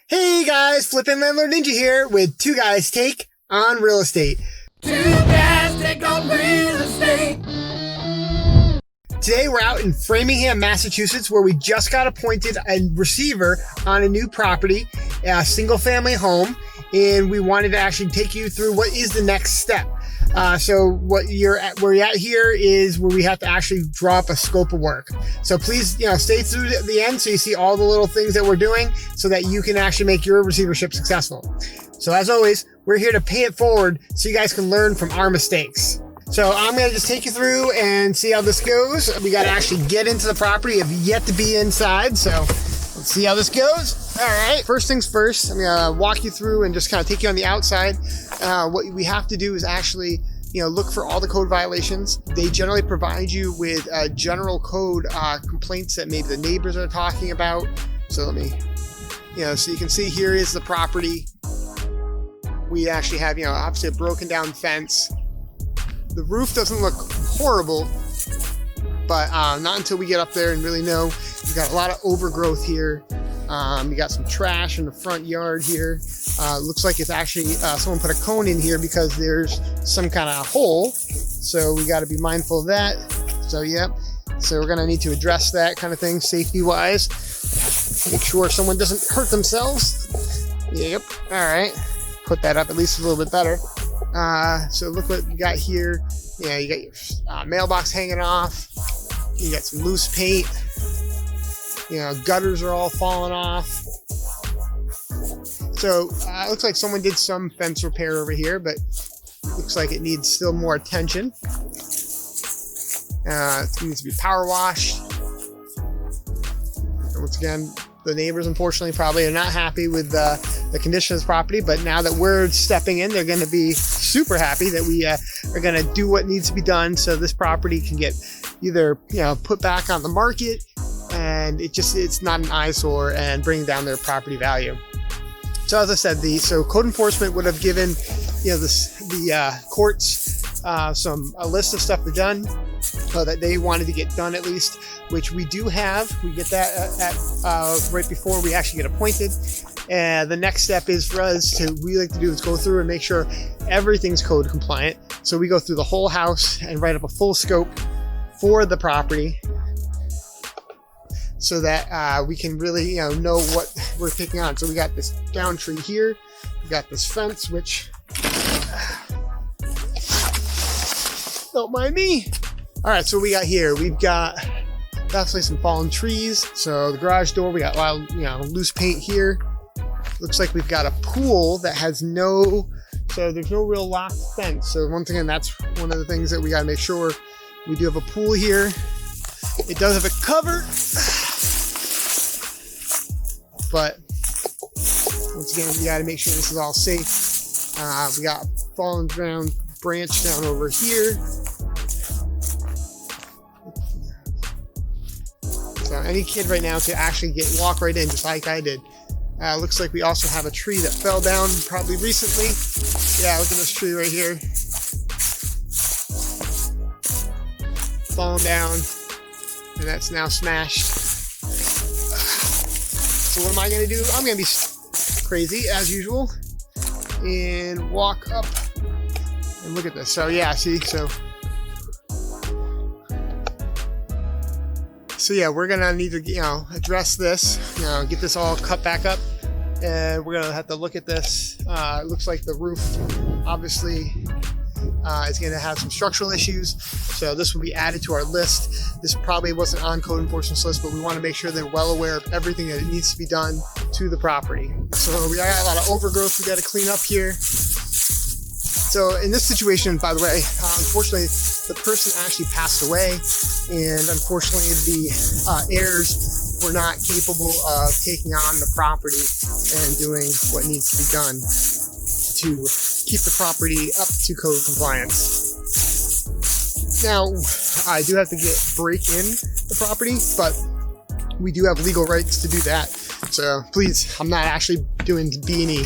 Hey guys, Flippin' Landlord Ninja here with Two Guys Take on Real Estate. Two Guys Take on Real Estate. Today we're out in Framingham, Massachusetts, where we just got appointed a receiver on a new property, a single family home, and we wanted to actually take you through what is the next step. So where you're at here is where we have to actually draw up a scope of work. So please, stay through the end so you see all the little things that we're doing so that you can actually make your receivership successful. So as always, we're here to pay it forward so you guys can learn from our mistakes. So I'm going to just take you through and see how this goes. We got to actually get into the property. Have yet to be inside, so let's see how this goes. All right, first things first, I'm going to walk you through and just kind of take you on the outside. What we have to do is actually, look for all the code violations. They generally provide you with general code complaints that maybe the neighbors are talking about. So let me, so you can see here is the property. We actually have, obviously a broken down fence. The roof doesn't look horrible, but not until we get up there and really know. We've got a lot of overgrowth here. We got some trash in the front yard here. Looks like it's actually someone put a cone in here because there's some kind of hole. So we got to be mindful of that. So yep. So we're gonna need to address that kind of thing safety wise. Make sure someone doesn't hurt themselves. Yep. All right. Put that up at least a little bit better. So look what you got here. Yeah, you got your mailbox hanging off. You got some loose paint. Gutters are all falling off. So it looks like someone did some fence repair over here, but looks like it needs still more attention. It needs to be power washed. And once again, the neighbors unfortunately probably are not happy with the condition of this property, but now that we're stepping in, they're going to be super happy that we are going to do what needs to be done so this property can get either put back on the market and it's not an eyesore and bring down their property value. So as I said, so code enforcement would have given the courts a list of stuff they've done that they wanted to get done at least, which we do have. We get that at right before we actually get appointed. And the next step is for us to, we like to do is go through and make sure everything's code compliant. So we go through the whole house and write up a full scope for the property so that we can really know what we're taking on. So we got this down tree here. We got this fence, which don't mind me. All right, so we got here. We've got definitely some fallen trees. So the garage door, we got a lot of loose paint here. Looks like we've got a pool that has so there's no real locked fence. So once again, that's one of the things that we got to make sure. We do have a pool here. It does have a cover, but once again, we got to make sure this is all safe. We got fallen down branch down over here. So any kid right now could actually walk right in just like I did. Looks like we also have a tree that fell down probably recently. Yeah, look at this tree right here. Fallen down, and that's now smashed. So what am I gonna do? I'm gonna be crazy as usual and walk up and look at this. So yeah, see, so yeah, we're gonna need to address this, get this all cut back up, and we're gonna have to look at this. It looks like the roof obviously is gonna have some structural issues, so this will be added to our list. This probably wasn't on code enforcement's list, but we want to make sure they're well aware of everything that needs to be done to the property. So we got a lot of overgrowth we got to clean up here. So in this situation, by the way, unfortunately, the person actually passed away, and unfortunately, the heirs were not capable of taking on the property and doing what needs to be done to keep the property up to code compliance. Now, I do have to break in the property, but we do have legal rights to do that. So please, I'm not actually doing B&E,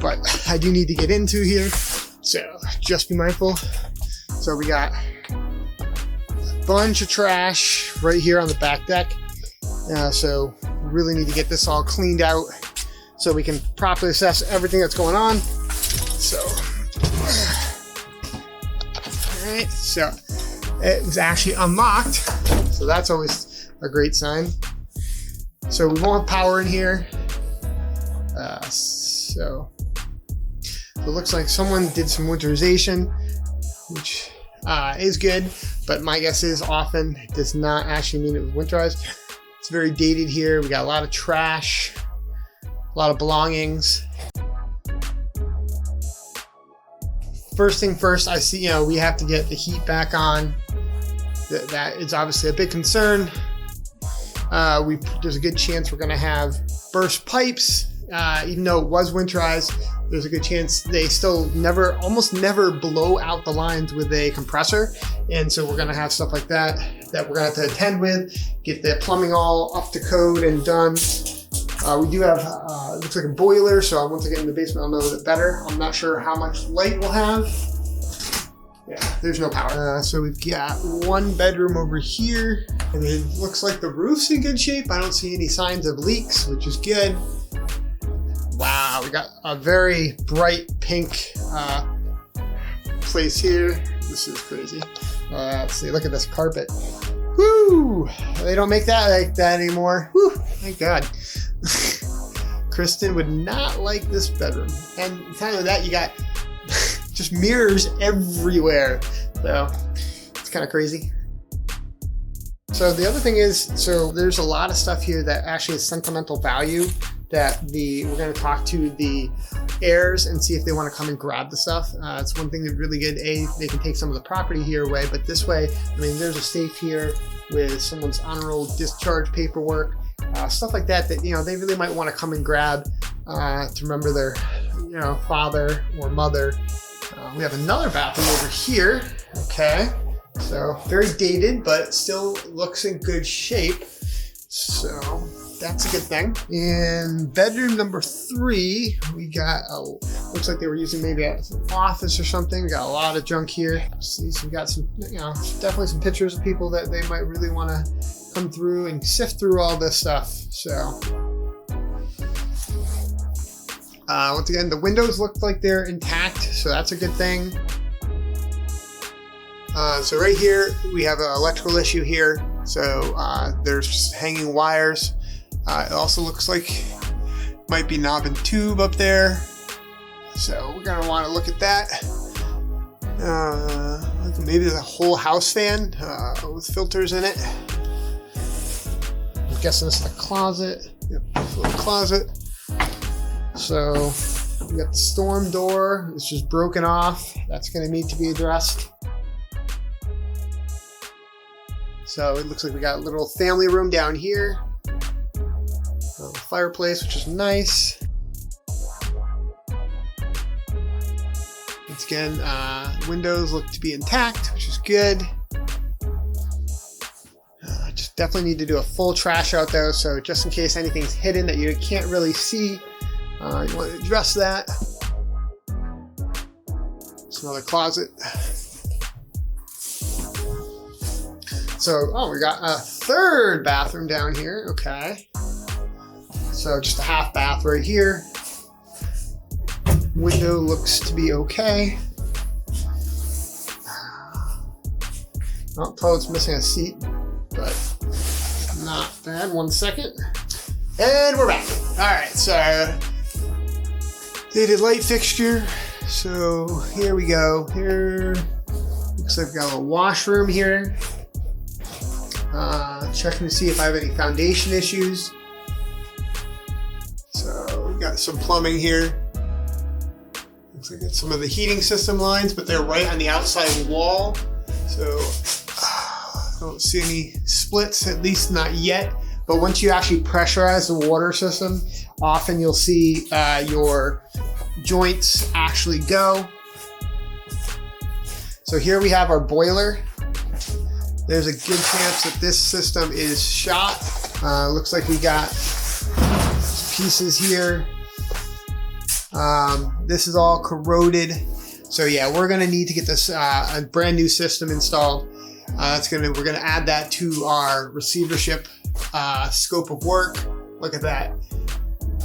but I do need to get into here. So just be mindful. So we got a bunch of trash right here on the back deck. So we really need to get this all cleaned out so we can properly assess everything that's going on. So, all right, so it was actually unlocked, so that's always a great sign. So we won't have power in here. So it looks like someone did some winterization, which is good, but my guess is often does not actually mean it was winterized. It's very dated here. We got a lot of trash, a lot of belongings. First thing first, I see, we have to get the heat back on. That is obviously a big concern. There's a good chance we're going to have burst pipes, even though it was winterized. There's a good chance they still almost never blow out the lines with a compressor. And so we're going to have stuff like that we're going to have to attend with, get the plumbing all up to code and done. We do have, it looks like a boiler. So once I get in the basement, I'll know a little bit better. I'm not sure how much light we'll have. Yeah, there's no power. So we've got one bedroom over here, and it looks like the roof's in good shape. I don't see any signs of leaks, which is good. Wow, we got a very bright pink place here. This is crazy. Let's see, look at this carpet. Woo! They don't make that like that anymore. Woo! Thank God. Kristen would not like this bedroom. And not only that, you got just mirrors everywhere. So it's kind of crazy. So the other thing is, there's a lot of stuff here that actually has sentimental value that we're going to talk to the heirs and see if they want to come and grab the stuff. It's one thing that's really good. They can take some of the property here away, but this way, there's a safe here with someone's honorable discharge paperwork, stuff like that they really might want to come and grab to remember their, father or mother. We have another bathroom over here. Okay. So very dated, but still looks in good shape. So that's a good thing. In bedroom number 3, we got looks like they were using maybe an office or something. We got a lot of junk here. See, so we got some, definitely some pictures of people that they might really want to come through and sift through all this stuff. So once again, the windows look like they're intact, so that's a good thing. So right here, we have an electrical issue here. So there's hanging wires. It also looks like might be knob and tube up there. So we're gonna want to look at that. Maybe there's a whole house fan with filters in it. I'm guessing this is a closet. Yep, this little closet. So we got the storm door. It's just broken off. That's gonna need to be addressed. So it looks like we got a little family room down here. A little fireplace, which is nice. Once again, windows look to be intact, which is good. Just definitely need to do a full trash out though, so just in case anything's hidden that you can't really see, you want to address that. It's another closet. So, we got a third bathroom down here. Okay. So just a half bath right here. Window looks to be okay. Toilet's missing a seat, but not bad. 1 second. And we're back. All right, so dated light fixture. So here we go. Here looks like we've got a little washroom here. Checking to see if I have any foundation issues. So we got some plumbing here. Looks like it's some of the heating system lines, but they're right on the outside wall. So I don't see any splits, at least not yet. But once you actually pressurize the water system, often you'll see your joints actually go. So here we have our boiler. There's a good chance that this system is shot. Looks like we got pieces here. This is all corroded. So yeah, we're gonna need to get this a brand new system installed. We're gonna add that to our receivership scope of work. Look at that.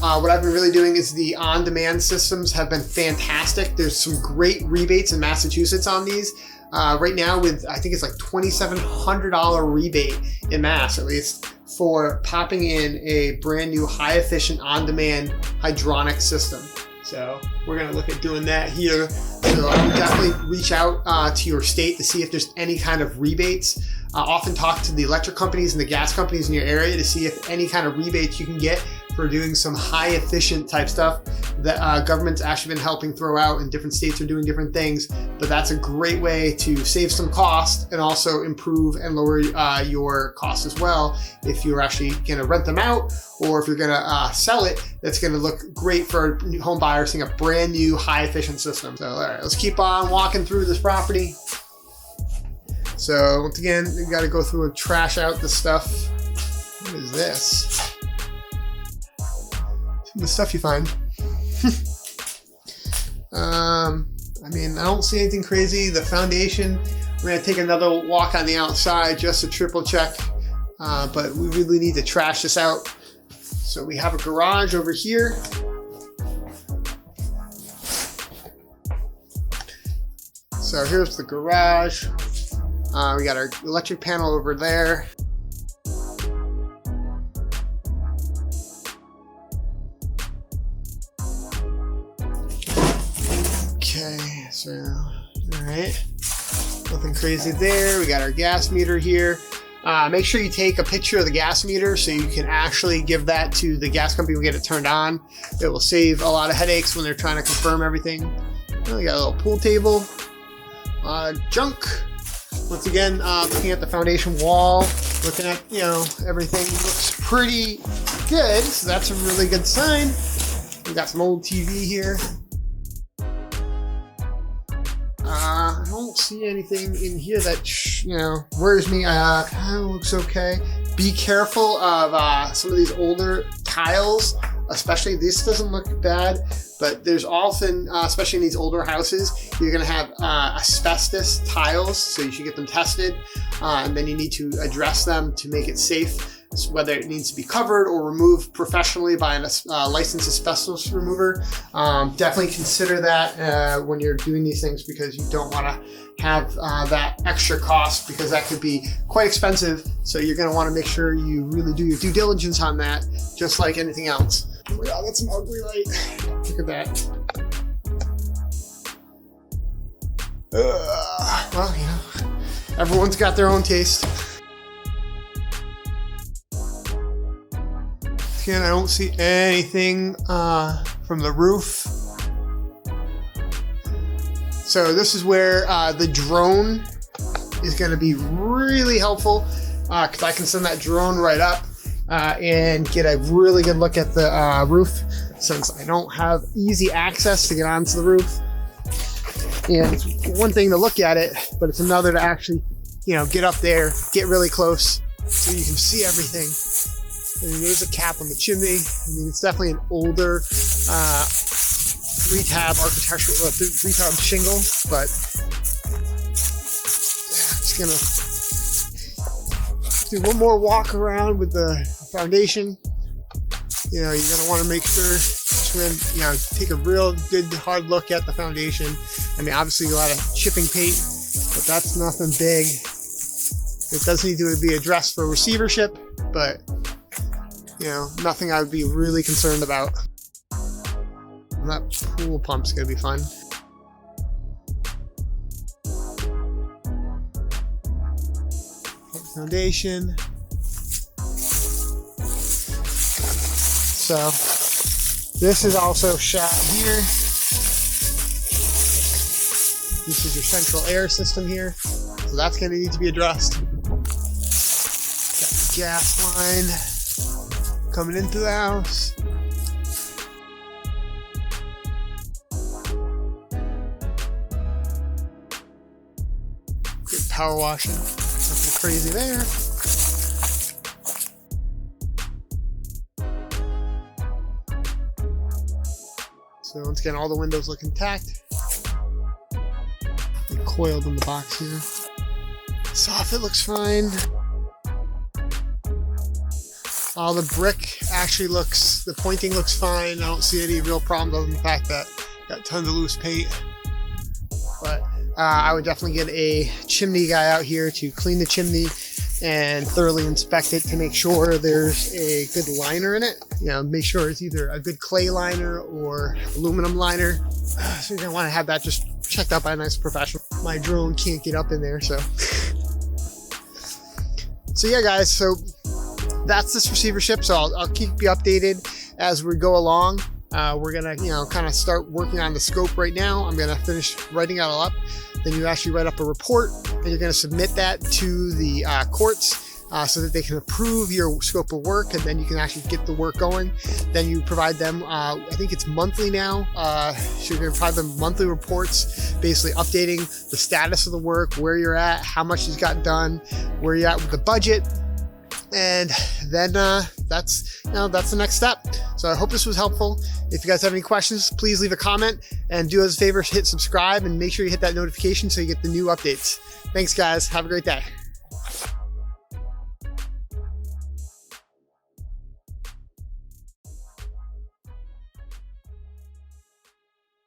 What I've been really doing is the on-demand systems have been fantastic. There's some great rebates in Massachusetts on these. Right now with, I think it's like $2,700 rebate in Mass, at least, for popping in a brand new high efficient on-demand hydronic system. So we're gonna look at doing that here. So I would definitely reach out to your state to see if there's any kind of rebates. Often talk to the electric companies and the gas companies in your area to see if any kind of rebates you can get for doing some high efficient type stuff that government's actually been helping throw out, and different states are doing different things. But that's a great way to save some cost and also improve and lower your costs as well. If you're actually gonna rent them out, or if you're gonna sell it, that's gonna look great for home buyers seeing a brand new high efficient system. So all right, let's keep on walking through this property. So once again, we gotta go through and trash out the stuff. What is this? The stuff you find. I mean, I don't see anything crazy. The foundation, we're gonna take another walk on the outside just to triple check, but we really need to trash this out. So we have a garage over here. So here's the garage. We got our electric panel over there. Okay, so, all right, nothing crazy there. We got our gas meter here. Make sure you take a picture of the gas meter so you can actually give that to the gas company and get it turned on. It will save a lot of headaches when they're trying to confirm everything. Oh, we got a little pool table, junk. Once again, looking at the foundation wall, looking at, everything looks pretty good. So that's a really good sign. We got some old TV here. I don't see anything in here that, worries me. Kind of looks okay. Be careful of some of these older tiles, especially this doesn't look bad, but there's often, especially in these older houses, you're gonna have asbestos tiles, so you should get them tested, and then you need to address them to make it safe, whether it needs to be covered or removed professionally by a licensed asbestos remover. Definitely consider that when you're doing these things, because you don't want to have that extra cost, because that could be quite expensive. So you're going to want to make sure you really do your due diligence on that, just like anything else. Oh my God, that's an ugly light. Look at that. Well, everyone's got their own taste. Again, I don't see anything from the roof. So this is where the drone is going to be really helpful, because I can send that drone right up and get a really good look at the roof, since I don't have easy access to get onto the roof. And it's one thing to look at it, but it's another to actually, get up there, get really close so you can see everything. I mean, there's a cap on the chimney. I mean, it's definitely an older three-tab architectural, three-tab shingle, but yeah, just gonna do one more walk around with the foundation. You're gonna want to make sure, take a real good hard look at the foundation. I mean, obviously a lot of chipping paint, but that's nothing big. It does need to be addressed for receivership, but nothing I would be really concerned about. And that pool pump's gonna be fun. Foundation. So this is also shot here. This is your central air system here. So that's gonna need to be addressed. Got the gas line coming into the house. Good power washing. Nothing crazy there. So once again, all the windows look intact. They're coiled in the box here. Soffit looks fine. All the brick actually the pointing looks fine. I don't see any real problem other than the fact that got tons of loose paint. But I would definitely get a chimney guy out here to clean the chimney and thoroughly inspect it to make sure there's a good liner in it. Make sure it's either a good clay liner or aluminum liner. So you're gonna want to have that just checked out by a nice professional. My drone can't get up in there, so. So yeah, guys, so that's this receivership. So I'll keep you updated as we go along. We're gonna, kind of start working on the scope right now. I'm gonna finish writing it all up. Then you actually write up a report, and you're gonna submit that to the courts so that they can approve your scope of work, and then you can actually get the work going. Then you provide them, I think it's monthly now. So you're gonna provide them monthly reports, basically updating the status of the work, where you're at, how much you've got done, where you're at with the budget. And then that's the next step. So I hope this was helpful. If you guys have any questions, please leave a comment, and do us a favor, hit subscribe and make sure you hit that notification so you get the new updates. Thanks, guys. Have a great day.